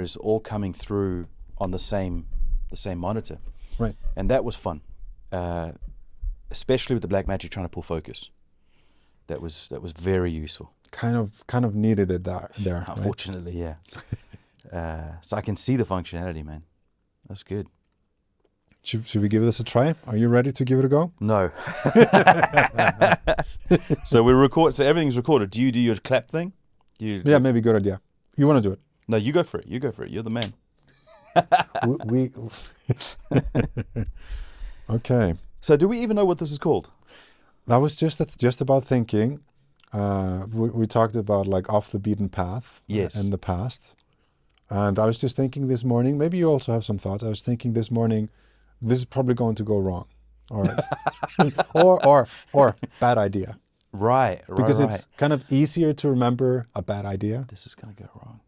is all coming through on the same monitor. Right. And that was fun, especially with the Blackmagic trying to pull focus. That was very useful. Kind of needed it there. Unfortunately, right? Yeah. So I can see the functionality, man. That's good. Should we give this a try? Are you ready to give it a go? No. So we record. So everything's recorded. Do you do your clap thing? Yeah, maybe good idea. You want to do it? No, you go for it. You go for it. You're the man. we Okay. So do we even know what this is called? That was just about thinking. We talked about like off the beaten path. Yes. In the past. And I was just thinking this morning, maybe you also have some thoughts. I was thinking this morning, this is probably going to go wrong. or bad idea. Right. Because it's kind of easier to remember a bad idea. This is going to go wrong.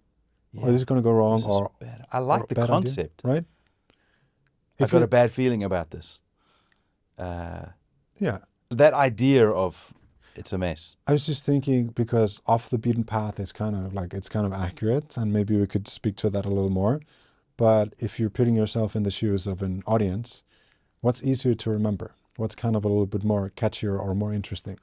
Yeah. Or this is going to go wrong. Or bad. I like the concept. Idea, right? I've got a bad feeling about this. Yeah. That idea of it's a mess. I was just thinking because off the beaten path is kind of accurate, and maybe we could speak to that a little more. But if you're putting yourself in the shoes of an audience, what's easier to remember? What's kind of a little bit more catchier or more interesting?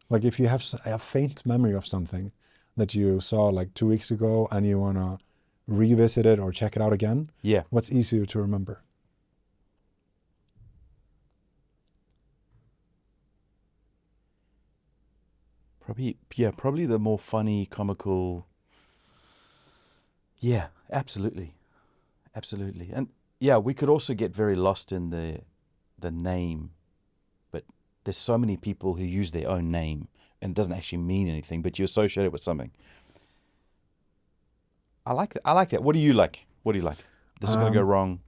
Like if you have a faint memory of something that you saw like 2 weeks ago and you want to revisit it or check it out again, yeah, what's easier to remember? Probably the more funny, comical. Yeah, absolutely. And yeah, we could also get very lost in the name, but there's so many people who use their own name and it doesn't actually mean anything, but you associate it with something. I like that. What do you like? This is going to go wrong.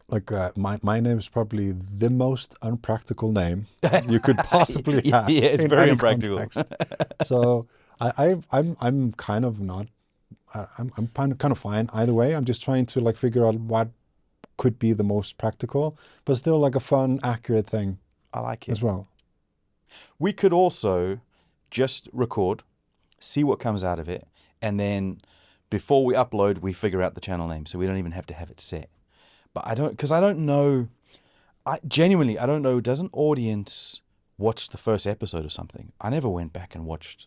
Like my name is probably the most unpractical name you could possibly have. Yeah, it's very impractical. So I'm kind of not. I'm kind of fine either way. I'm just trying to like figure out what could be the most practical, but still like a fun, accurate thing. I like it as well. We could also just record, see what comes out of it, and then before we upload, we figure out the channel name, so we don't even have to have it set. But I don't know. I don't know. Does an audience watch the first episode of something? I never went back and watched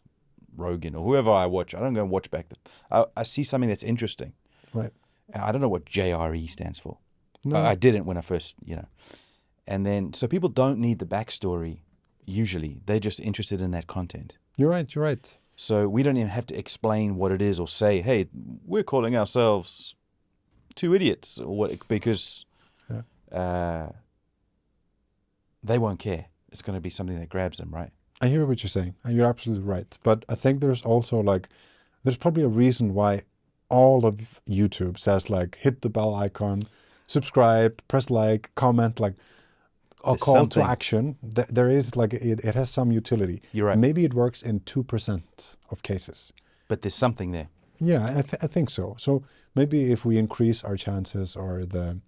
Rogan or whoever I watch. I don't go and watch back. I see something that's interesting. Right. I don't know what JRE stands for. No. I didn't when I first, And then, so people don't need the backstory usually. They're just interested in that content. You're right. So we don't even have to explain what it is or say, hey, we're calling ourselves two idiots or what, because they won't care. It's going to be something that grabs them, right? I hear what you're saying, and you're absolutely right. But I think there's also there's probably a reason why all of YouTube says hit the bell icon, subscribe, press like, comment, a call to action. There is it has some utility. You're right. Maybe it works in 2% of cases. But there's something there. Yeah, I think so. So maybe if we increase our chances or the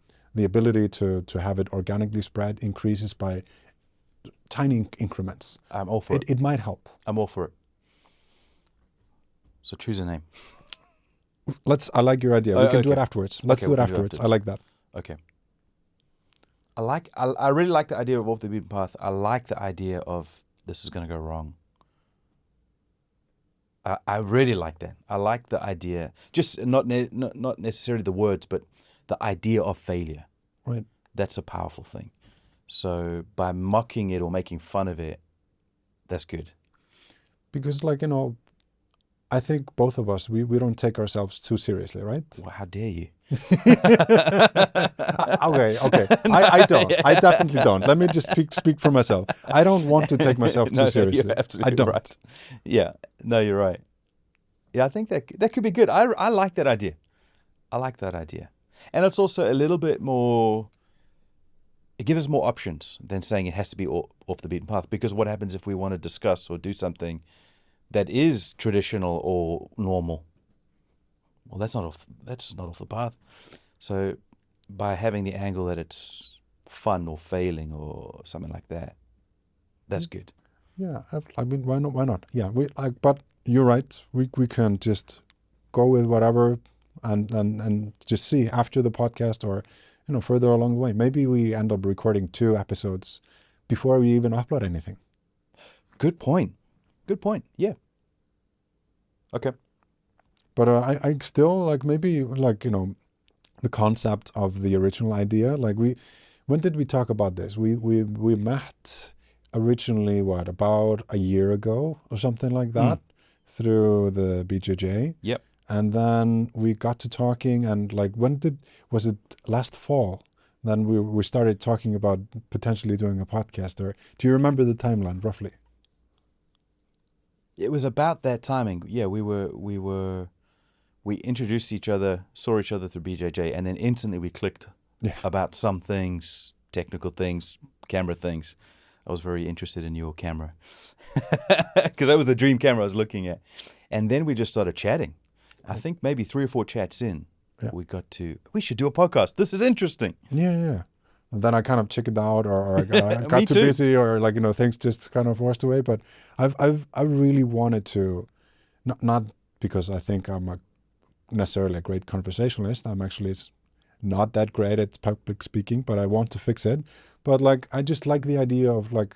ability to have it organically spread increases by tiny increments. I'm all for it. It might help. I'm all for it. So choose a name. I like your idea. We can do it afterwards. Let's do it afterwards. I like that. Okay. I really like the idea of off the beaten path. I like the idea of this is going to go wrong. I really like that. I like the idea, just not necessarily the words, but the idea of failure. Right. That's a powerful thing. So by mocking it or making fun of it, that's good. Because I think both of us, we don't take ourselves too seriously, right? Well, how dare you? Okay. I don't. I definitely don't. Let me just speak for myself. I don't want to take myself too seriously. You're absolutely I don't. Right. Yeah. No, you're right. Yeah, I think that could be good. I like that idea. And it's also a little bit more, it gives us more options than saying it has to be off the beaten path. Because what happens if we want to discuss or do something that is traditional or normal? Well, that's not off the path. So by having the angle that it's fun or failing or something like that, that's good. Yeah, I mean, why not? Yeah, but you're right. We can just go with whatever and just see after the podcast or, further along the way. Maybe we end up recording 2 episodes before we even upload anything. Good point. Good point. Yeah. Okay. But I still like maybe like, the concept of the original idea. Like when did we talk about this? We met originally, about a year ago or something like that through the BJJ. Yep. And then we got to talking, and like was it last fall? Then we started talking about potentially doing a podcast. Or do you remember the timeline roughly? It was about that timing. Yeah, we introduced each other, saw each other through BJJ, and then instantly we clicked about some things, technical things, camera things. I was very interested in your camera because that was the dream camera I was looking at. And then we just started chatting. I think maybe 3 or 4 chats in, we we should do a podcast. This is interesting. Yeah. And then I kind of chickened out, or I got too busy, or like, things just kind of forced away. But I really wanted to, not because I think I'm necessarily a great conversationalist. I'm actually not that great at public speaking, but I want to fix it. But like, I just like the idea of like,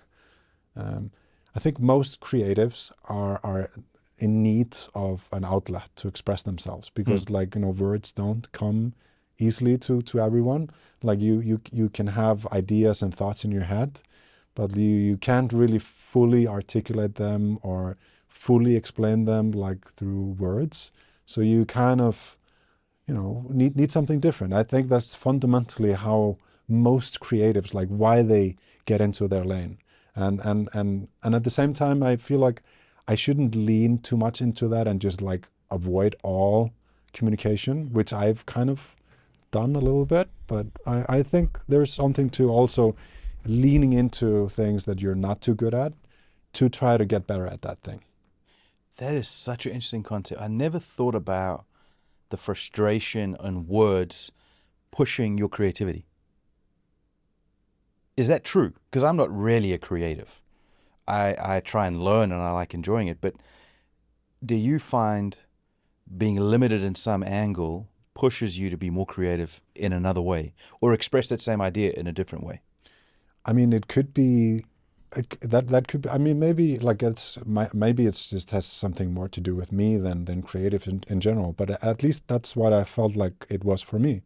I think most creatives are in need of an outlet to express themselves, because like, words don't come easily to everyone. Like you can have ideas and thoughts in your head, but you can't really fully articulate them or fully explain them like through words. So you kind of, need something different. I think that's fundamentally how most creatives, like why they get into their lane. And at the same time, I feel like I shouldn't lean too much into that and just like avoid all communication, which I've kind of done a little bit. But I think there's something to also leaning into things that you're not too good at to try to get better at that thing. That is such an interesting concept. I never thought about the frustration and words pushing your creativity. Is that true? Because I'm not really a creative. I try and learn and I like enjoying it. But do you find being limited in some angle pushes you to be more creative in another way, or express that same idea in a different way? I mean, it could be that could be. I mean, maybe like maybe it's just has something more to do with me than creative in general. But at least that's what I felt like it was for me.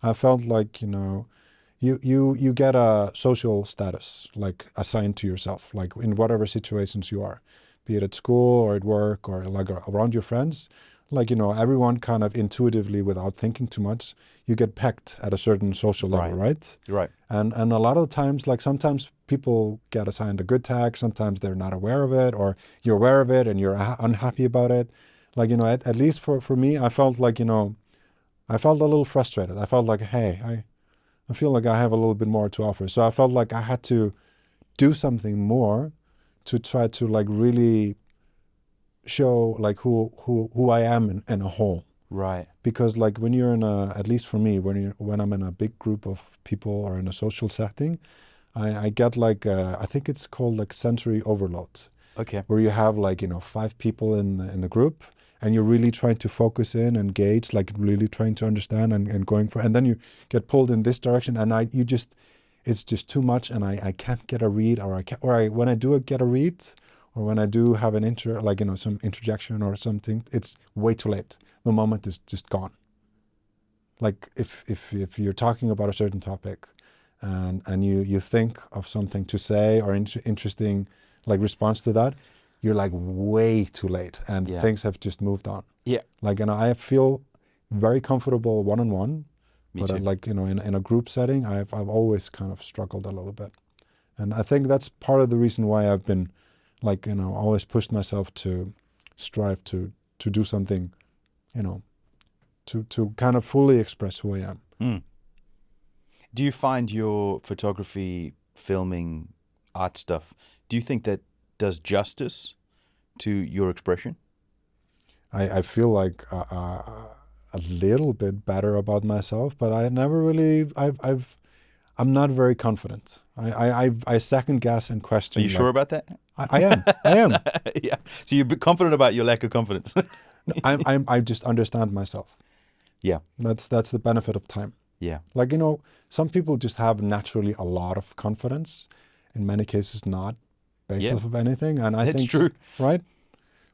I felt like you get a social status like assigned to yourself, like in whatever situations you are, be it at school or at work or like around your friends. Like, everyone kind of intuitively, without thinking too much, you get pegged at a certain social level, right? Right. And a lot of the times, like sometimes people get assigned a good tag, sometimes they're not aware of it, or you're aware of it and you're unhappy about it. Like, at least for me, I felt like, I felt a little frustrated. I felt like, hey, I feel like I have a little bit more to offer. So I felt like I had to do something more to try to like really show like who I am in a whole. Right. Because like when you're at least for me, when I'm in a big group of people or in a social setting, I get like I think it's called like sensory overload. Okay. Where you have like 5 people in the group, and you're really trying to focus in, engage, like really trying to understand and going for, and then you get pulled in this direction, and it's just too much, and I can't get a read, when I do get a read, or when I do have an some interjection or something, it's way too late. The moment is just gone. Like if you're talking about a certain topic, and you think of something to say or interesting like response to that, you're like way too late, and things have just moved on. Yeah. Like, I feel very comfortable one-on-one, Me but too. like, in a group setting, I've always kind of struggled a little bit. And I think that's part of the reason why I've been like, always pushed myself to strive to do something, to kind of fully express who I am. Mm. Do you find your photography, filming, art stuff, do you think that does justice to your expression? I feel like a little bit better about myself, but I never really, I'm not very confident. I second guess and question. Are you sure about that? I am. I am. Yeah. So you're confident about your lack of confidence. I just understand myself. Yeah. That's the benefit of time. Yeah. Like, some people just have naturally a lot of confidence. In many cases, not Yeah. basis of anything. And I That's think, true. right?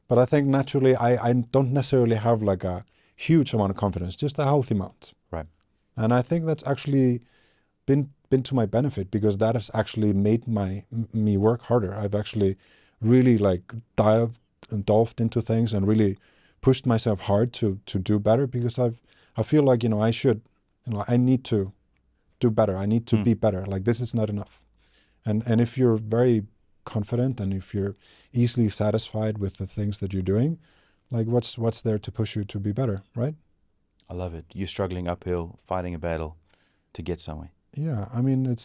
But I think naturally, I don't necessarily have like a huge amount of confidence, just a healthy amount. Right. And I think that's actually been to my benefit, because that has actually made me work harder. I've actually really like delved into things and really pushed myself hard to do better, because I feel like, I should, I need to do better. I need to be better. Like, this is not enough. And if you're very confident, and if you're easily satisfied with the things that you're doing, like, what's there to push you to be better, right? I love it. You're struggling uphill, fighting a battle to get somewhere. Yeah, I mean,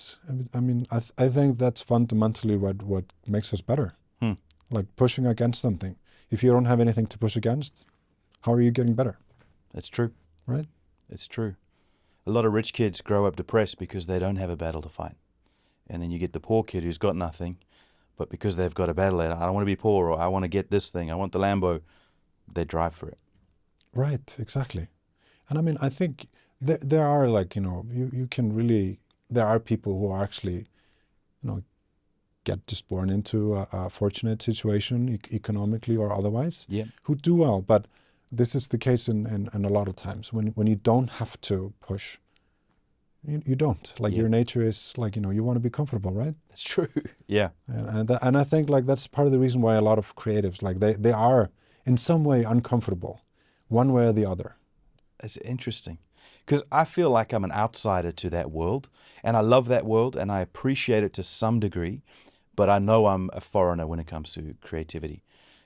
I think that's fundamentally what makes us better. Like, pushing against something. If you don't have anything to push against, how are you getting better? That's true. Right? It's true. A lot of rich kids grow up depressed because they don't have a battle to fight. And then you get the poor kid who's got nothing, but because they've got a battle, I don't want to be poor, or I want to get this thing, I want the Lambo, they drive for it. Right, exactly. And I mean, I think there are, like, you can really, there are people who are actually, get just born into a fortunate situation, economically or otherwise, Yeah. who do well. But this is the case in a lot of times when you don't have to push. You don't. Like, Yeah. your nature is like, you want to be comfortable, right? That's true. Yeah. And I think, like, that's part of the reason why a lot of creatives, like, they are in some way uncomfortable, one way or the other. That's interesting. Because I feel like I'm an outsider to that world, and I love that world, and I appreciate it to some degree, but I know I'm a foreigner when it comes to creativity.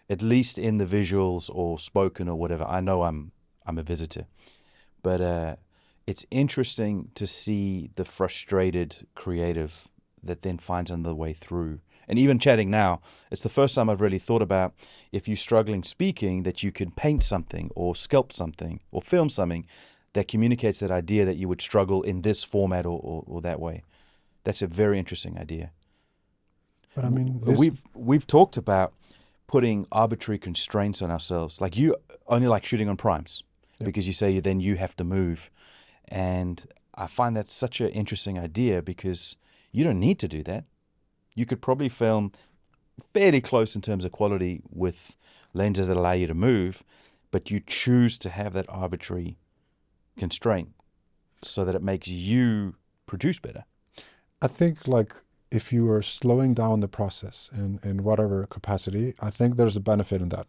At least in the visuals or spoken or whatever, I know I'm a visitor. But it's interesting to see the frustrated creative that then finds another way through. And even chatting now, it's the first time I've really thought about, if you're struggling speaking, that you can paint something or sculpt something or film something that communicates that idea that you would struggle in this format or that way. That's a very interesting idea. But I mean, We've talked about putting arbitrary constraints on ourselves. Like, you only like shooting on primes because you say then you have to move. And I find that such an interesting idea, because you don't need to do that. You could probably film fairly close in terms of quality with lenses that allow you to move, but you choose to have that arbitrary constraint so that it makes you produce better. I think, like, if you are slowing down the process in whatever capacity, I think there's a benefit in that.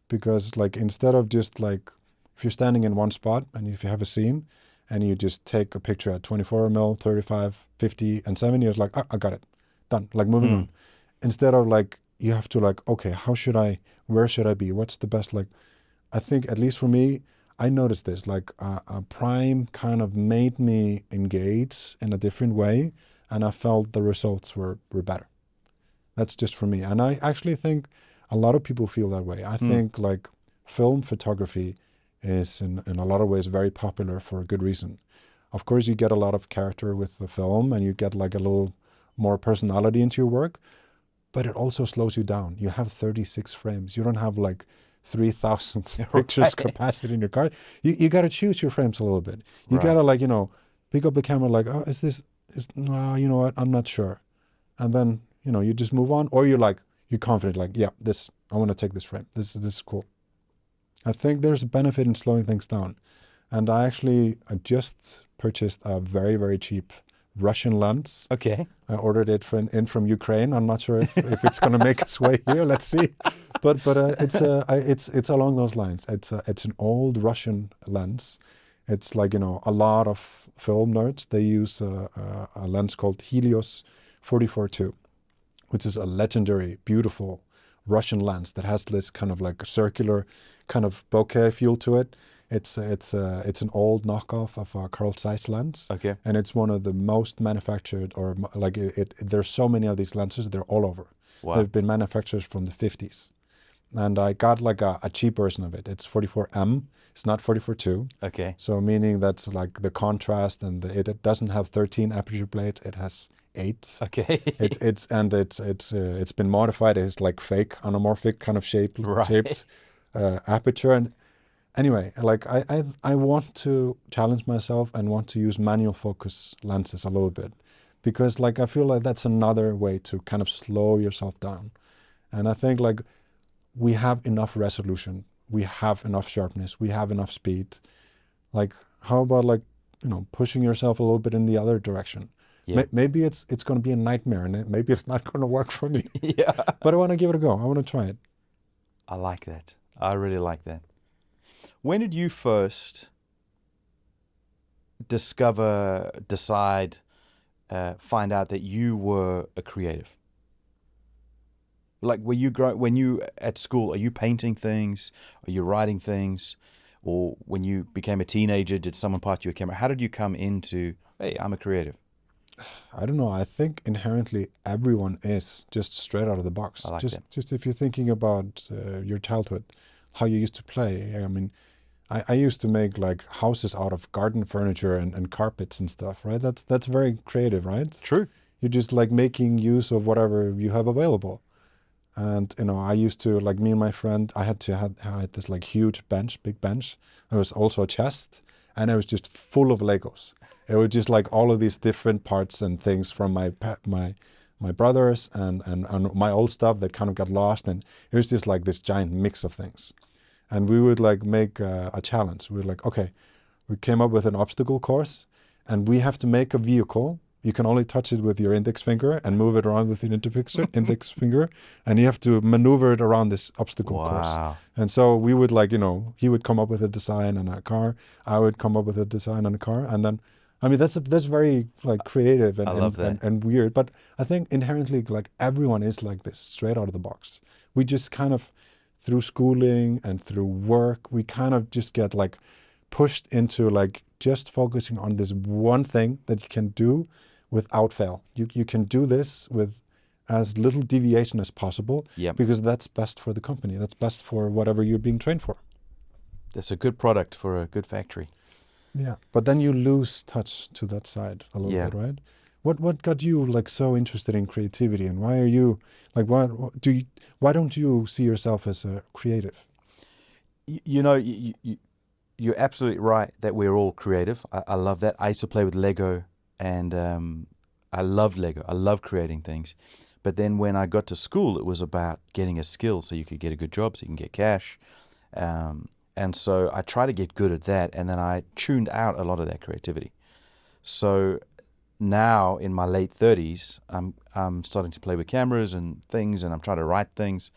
Because, like, instead of just, like, if you're standing in one spot and if you have a scene and you just take a picture at 24 mil, 35, 50, and 70, it's like, I got it, done, like, moving on. Instead of, like, you have to, like, okay, where should I be? What's the best, like, I think, at least for me, I noticed this, like, a prime kind of made me engage in a different way, and I felt the results were better. That's just for me. And I actually think a lot of people feel that way. I think, like, film photography is in a lot of ways very popular for a good reason. Of course, you get a lot of character with the film, and you get, like, a little more personality into your work, but it also slows you down. You have 36 frames. You don't have, like, 3,000 pictures capacity in your card. You got to choose your frames a little bit. You got to, like, pick up the camera, like, oh, no, you know what, I'm not sure. And then, you just move on, or you're confident, like, yeah, I want to take this frame. This is cool. I think there's a benefit in slowing things down. And I just purchased a very, very cheap Russian lens. Okay. I ordered it from Ukraine. I'm not sure if it's going to make its way here. Let's see. But it's along those lines. It's an old Russian lens. It's like, a lot of film nerds, they use a lens called Helios 44-2, which is a legendary, beautiful Russian lens that has this kind of like a circular kind of bokeh feel to it. It's an old knockoff of a Carl Zeiss lens. Okay. And it's one of the most manufactured, or like there's so many of these lenses, they're all over. Wow. They've been manufactured from the 50s. And I got like a cheap version of it. It's 44M. It's not 44-2. Okay. So meaning that's like the contrast, and it doesn't have 13 aperture blades. It has 8. Okay. It's been modified. It's like fake anamorphic kind of shaped aperture, and Anyway, like I want to challenge myself and want to use manual focus lenses a little bit, because like I feel like that's another way to kind of slow yourself down. And I think like we have enough resolution, we have enough sharpness, we have enough speed. Like how about like, you know, pushing yourself a little bit in the other direction? Yeah. Maybe it's going to be a nightmare, and maybe it's not going to work for me. Yeah. But I want to give it a go. I want to try it. I like that. I really like that. When did you first decide, find out that you were a creative? Like, when you at school, are you painting things? Are you writing things? Or when you became a teenager, did someone pass you a camera? How did you come into, hey, I'm a creative? I don't know. I think inherently everyone is just straight out of the box. I like Just that. just if you're thinking about your childhood, how you used to play. I mean, I used to make like houses out of garden furniture and carpets and stuff, right? That's very creative, right? True. You're just like making use of whatever you have available. And you know, I used to like me and my friend. I had this like huge bench, big bench. There was also a chest, and it was just full of Legos. It was just like all of these different parts and things from my brothers and my old stuff that kind of got lost, and it was just like this giant mix of things. And we would like make a challenge. We were like, okay, we came up with an obstacle course, and we have to make a vehicle. You can only touch it with your index finger and move it around with your index finger, and you have to maneuver it around this obstacle course. Wow. And so we would like, you know, he would come up with a design on a car, I would come up with a design on a car, and then, I mean, that's very like creative I love that. and weird. But I think inherently like everyone is like this, straight out of the box. We just kind of, through schooling and through work, we kind of just get like pushed into like just focusing on this one thing that you can do without fail. You can do this with as little deviation as possible, Yep. because that's best for the company. That's best for whatever you're being trained for. That's a good product for a good factory. Yeah. But then you lose touch to that side a little Yeah. bit, right? What got you like so interested in creativity, and why are you like why don't you see yourself as a creative? You know, you're absolutely right that we're all creative. I love that. I used to play with Lego, and I loved Lego. I love creating things. But then when I got to school, it was about getting a skill so you could get a good job, so you can get cash. And so I tried to get good at that, and then I tuned out a lot of that creativity. So now in my late 30s, I'm starting to play with cameras and things, and I'm trying to write things.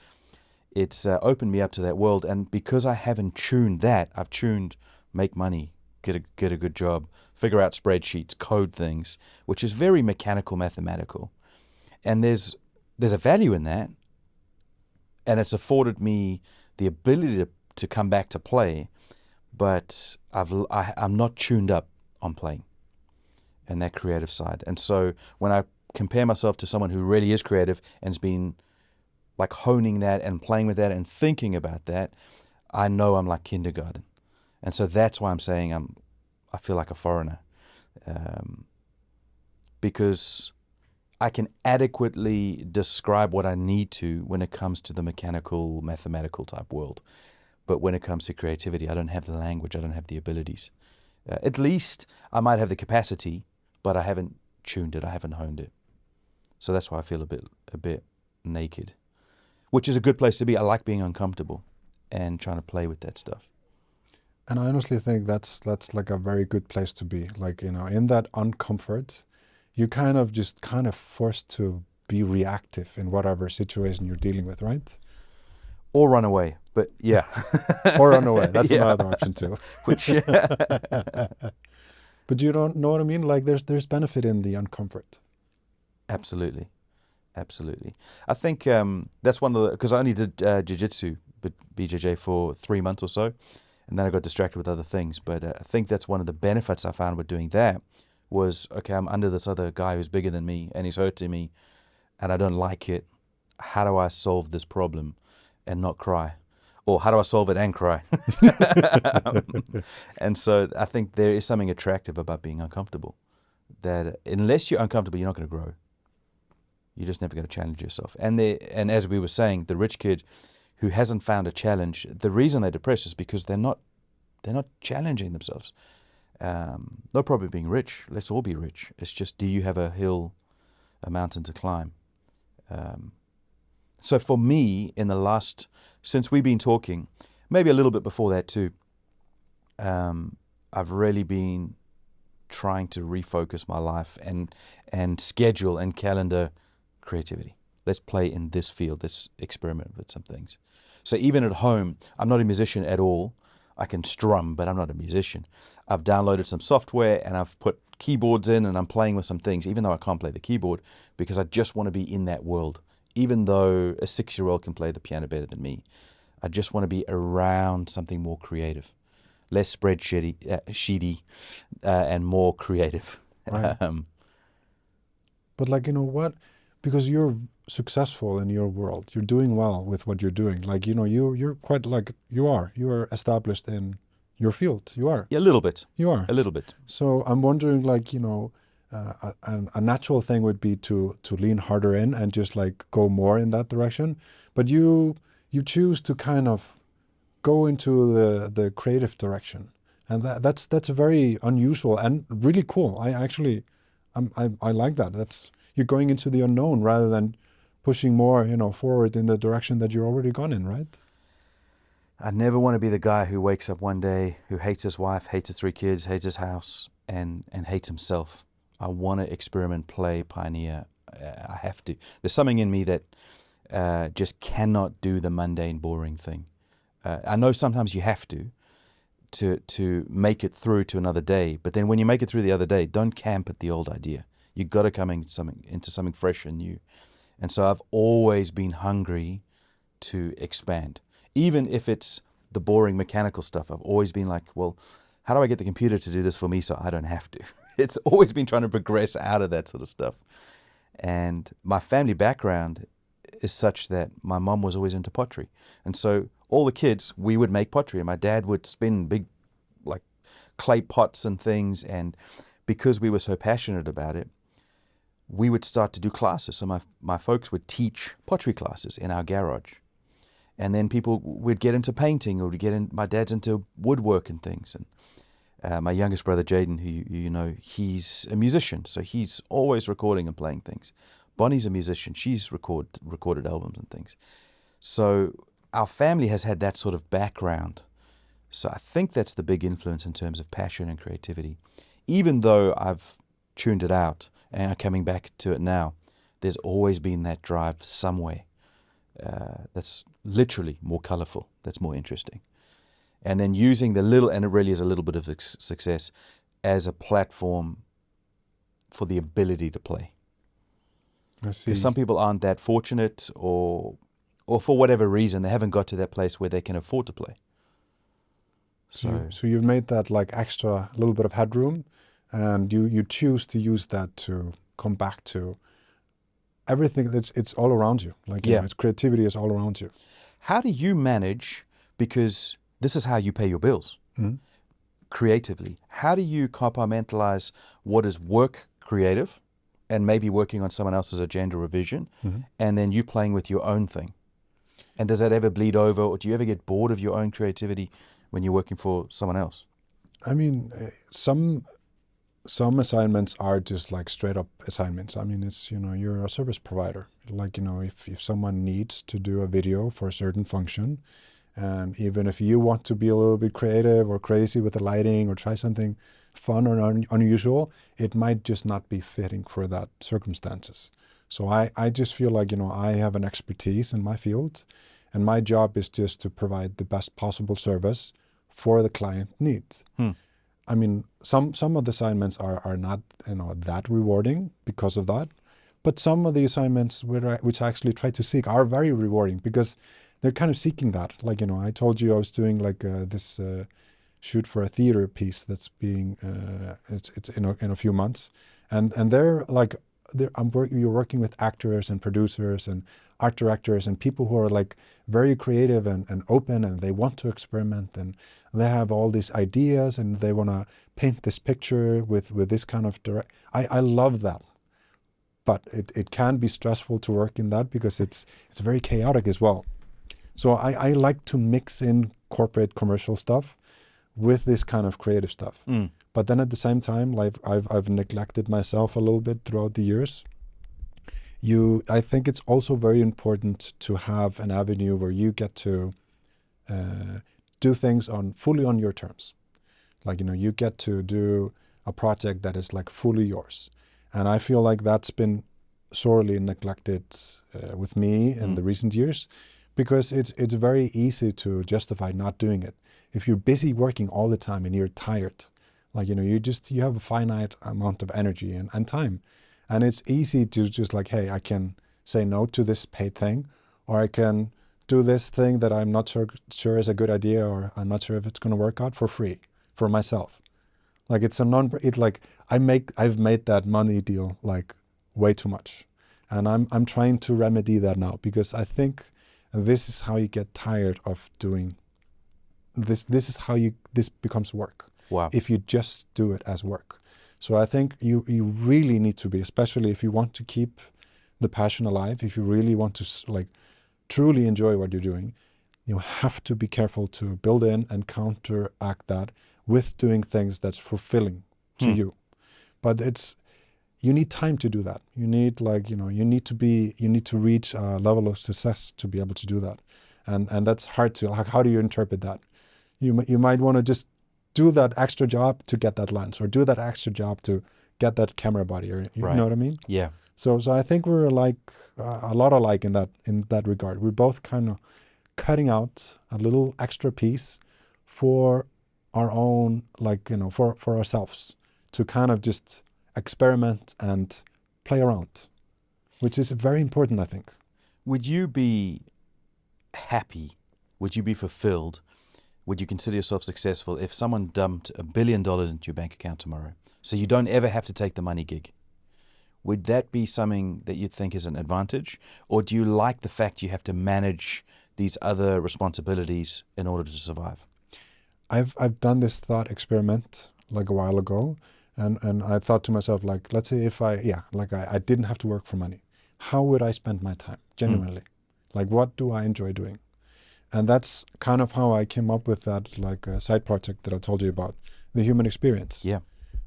It's opened me up to that world, and because I haven't tuned that, I've tuned make money, get a good job, figure out spreadsheets, code things, which is very mechanical, mathematical, and there's a value in that, and it's afforded me the ability to come back to play, but I'm not tuned up on playing and that creative side. And so when I compare myself to someone who really is creative and has been like honing that and playing with that and thinking about that, I know I'm like kindergarten. And so that's why I'm saying I feel like a foreigner, because I can adequately describe what I need to when it comes to the mechanical, mathematical type world. But when it comes to creativity, I don't have the language, I don't have the abilities. At least I might have the capacity, but I haven't tuned it, I haven't honed it. So that's why I feel a bit naked, which is a good place to be. I like being uncomfortable and trying to play with that stuff. And I honestly think that's like a very good place to be. Like, you know, in that uncomfort, you kind of forced to be reactive in whatever situation you're dealing with, right? Or run away, but yeah. Or run away. That's Yeah. another option too. Which But you don't know what I mean? Like there's benefit in the uncomfort. Absolutely. Absolutely. I think that's one of the, because I only did jiu-jitsu, but BJJ for 3 months or so, and then I got distracted with other things. But I think that's one of the benefits I found with doing that was, okay, I'm under this other guy who's bigger than me, and he's hurting me, and I don't like it. How do I solve this problem and not cry? Or how do I solve it and cry? And so I think there is something attractive about being uncomfortable, that unless you're uncomfortable, you're not going to grow. You're just never going to challenge yourself. And as we were saying, the rich kid who hasn't found a challenge, the reason they're depressed is because they're not They're not challenging themselves. No problem being rich. Let's all be rich. It's just, do you have a mountain to climb? So for me, since we've been talking, maybe a little bit before that too, I've really been trying to refocus my life and schedule and calendar creativity. Let's play in this field. Let's experiment with some things. So even at home, I'm not a musician at all. I can strum, but I'm not a musician. I've downloaded some software and I've put keyboards in and I'm playing with some things, even though I can't play the keyboard, because I just want to be in that world. Even though a 6-year-old can play the piano better than me, I just want to be around something more creative, less spreadsheety, and more creative. Right. But like, you know what? Because you're successful in your world, you're doing well with what you're doing. Like, you know, you're quite like, you are established in your field. You are. Yeah, a little bit. You are. A little bit. So I'm wondering, like, you know, a natural thing would be to lean harder in and just like go more in that direction. But you choose to kind of go into the creative direction, and that's very unusual and really cool. I like that. That's, you're going into the unknown rather than pushing more, you know, forward in the direction that you're already gone in, right? I never want to be the guy who wakes up one day, who hates his wife, hates his 3 kids, hates his house, and hates himself. I want to experiment, play, pioneer. I have to. There's something in me that just cannot do the mundane, boring thing. I know sometimes you have to make it through to another day, but then when you make it through the other day, don't camp at the old idea. You've got to come into something fresh and new. And so I've always been hungry to expand. Even if it's the boring mechanical stuff, I've always been like, well, how do I get the computer to do this for me so I don't have to? It's always been trying to progress out of that sort of stuff. And my family background is such that my mom was always into pottery. And so all the kids, we would make pottery. And my dad would spin big, like, clay pots and things. And because we were so passionate about it, we would start to do classes. So my folks would teach pottery classes in our garage. And then people would get into painting, or my dad's into woodwork and things. And my youngest brother, Jaden, who you know, he's a musician. So he's always recording and playing things. Bonnie's a musician. She's recorded albums and things. So our family has had that sort of background. So I think that's the big influence in terms of passion and creativity. Even though I've tuned it out and I'm coming back to it now, there's always been that drive somewhere that's literally more colorful, that's more interesting. And then using and it really is a little bit of success, as a platform for the ability to play. I see. Because some people aren't that fortunate, or for whatever reason, they haven't got to that place where they can afford to play. So you've made that like extra little bit of headroom, and you choose to use that to come back to everything it's all around you. Like, you know, it's creativity is all around you. How do you manage, because this is how you pay your bills, creatively. How do you compartmentalize what is work creative and maybe working on someone else's agenda or vision, and then you playing with your own thing? And does that ever bleed over, or do you ever get bored of your own creativity when you're working for someone else? I mean, some assignments are just like straight up assignments. I mean, it's, you know, you're a service provider. Like, you know, if someone needs to do a video for a certain function, and even if you want to be a little bit creative or crazy with the lighting or try something fun or unusual, it might just not be fitting for that circumstances. So I just feel like, you know, I have an expertise in my field, and my job is just to provide the best possible service for the client needs. I mean, some of the assignments are not, you know, that rewarding because of that, but some of the assignments which I actually try to seek are very rewarding because they're kind of seeking that. Like, you know, I told you I was doing like this shoot for a theater piece that's being it's in a few months, and they're like you're working with actors and producers and art directors and people who are like very creative and open, and they want to experiment, and they have all these ideas and they want to paint this picture with this kind of I love that. But it can be stressful to work in that because it's very chaotic as well. So I like to mix in corporate commercial stuff with this kind of creative stuff. Mm. But then at the same time, like I've neglected myself a little bit throughout the years. I think it's also very important to have an avenue where you get to do things fully on your terms. Like, you get to do a project that is like fully yours. And I feel like that's been sorely neglected with me in the recent years, because it's very easy to justify not doing it. If you're busy working all the time and you're tired, like, you have a finite amount of energy and time. And it's easy to just like, hey, I can say no to this paid thing, or I can do this thing that I'm not sure is a good idea, or I'm not sure if it's going to work out, for free, for myself. Like, I've made that money deal like way too much. And I'm trying to remedy that now, because I think this is how you get tired of doing this. This is how this becomes work. Wow. If you just do it as work. So I think you really need to be, especially if you want to keep the passion alive, if you really want to like truly enjoy what you're doing, you have to be careful to build in and counteract that with doing things that's fulfilling to you. But you need time to do that. You need you need to reach a level of success to be able to do that. And that's hard to, like, how do you interpret that? You might want to just do that extra job to get that lens, or do that extra job to get that camera body, or you know what I mean? Yeah. So I think we're like a lot alike in that regard. We're both kind of cutting out a little extra piece for our own, like, for ourselves, to kind of just experiment and play around, which is very important, I think. Would you be happy? Would you be fulfilled? Would you consider yourself successful if someone dumped $1 billion into your bank account tomorrow, so you don't ever have to take the money gig? Would that be something that you think is an advantage? Or do you like the fact you have to manage these other responsibilities in order to survive? I've done this thought experiment like a while ago, and I thought to myself, like, let's say if I didn't have to work for money, how would I spend my time genuinely? Like, what do I enjoy doing? And that's kind of how I came up with that, like, side project that I told you about, the human experience. Yeah.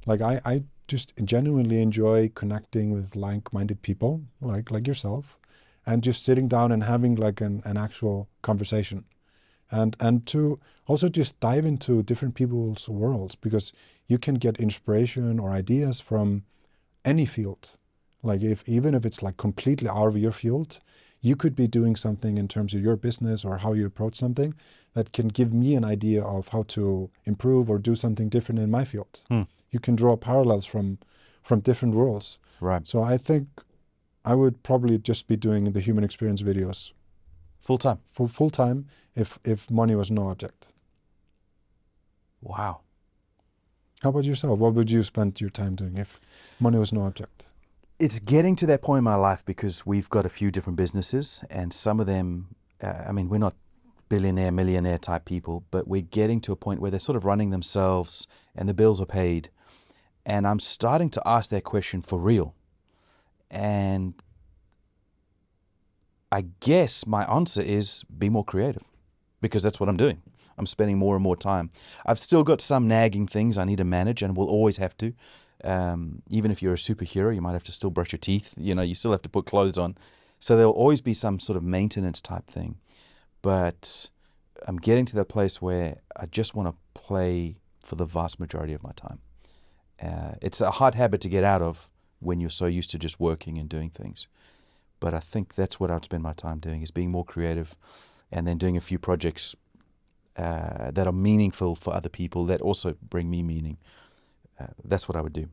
Like, I just genuinely enjoy connecting with like-minded people, like yourself, and just sitting down and having like an actual conversation, and to also just dive into different people's worlds, because you can get inspiration or ideas from any field. Like, even if it's like completely out of your field, you could be doing something in terms of your business or how you approach something that can give me an idea of how to improve or do something different in my field. You can draw parallels from different worlds. Right. So I think I would probably just be doing the human experience videos Full time. full time if money was no object. Wow. How about yourself? What would you spend your time doing if money was no object? It's getting to that point in my life, because we've got a few different businesses, and some of them, we're not billionaire, millionaire type people, but we're getting to a point where they're sort of running themselves and the bills are paid. And I'm starting to ask that question for real. And I guess my answer is be more creative, because that's what I'm doing. I'm spending more and more time. I've still got some nagging things I need to manage, and will always have to. Even if you're a superhero, you might have to still brush your teeth. You still have to put clothes on. So there'll always be some sort of maintenance type thing. But I'm getting to that place where I just want to play for the vast majority of my time. It's a hard habit to get out of when you're so used to just working and doing things. But I think that's what I'd spend my time doing, is being more creative, and then doing a few projects that are meaningful for other people, that also bring me meaning. That's what I would do.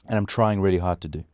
And I'm trying really hard to do.